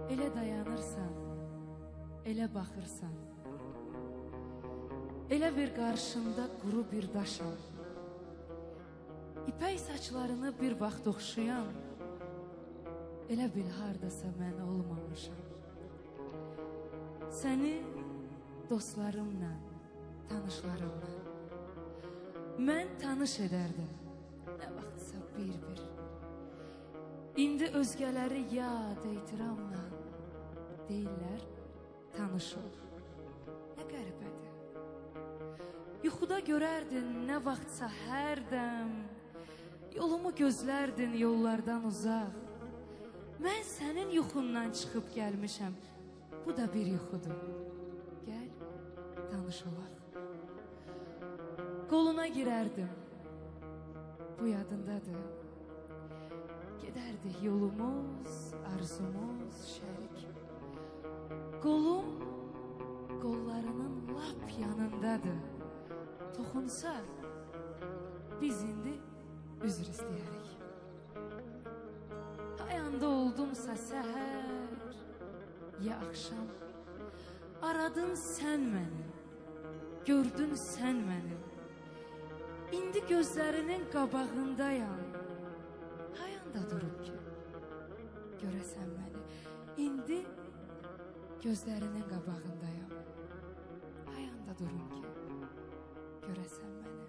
Elə dayanırsan, elə baxırsan. Elə bir qarşımda quru bir daşam. İpək saçlarını bir vaxt oxşayan, elə bil hardasa mən olmamışam. Səni dostlarımla, tanışlarımla mən tanış edərdim, nə vaxtsa bir-bir. İndi özgələri yad ehtiramla deyirlər, tanış ol. Nə qəribədir. Yuxuda görərdin nə vaxtsa hər dəm, yolumu gözlərdin yollardan uzaq. Mən sənin yuxundan çıxıb gəlmişəm, bu da bir yuxudur. Gəl, tanış olaq. Qoluna girərdim, bu yadındadır. Gedərdik yolumuz, arzumuz şərik. Qolum qollarının lap yanındadır. Toxunsa, biz indi üzr istəyərik. Ayanda oldumsa səhər, ya axşam, aradın sən məni, gördün sən məni. İndi gözlərinin qabağındayam, hayanda durub ki, görəsən məni. İndi gözlərinin qabağındayam, hayanda durub ki, görəsən məni.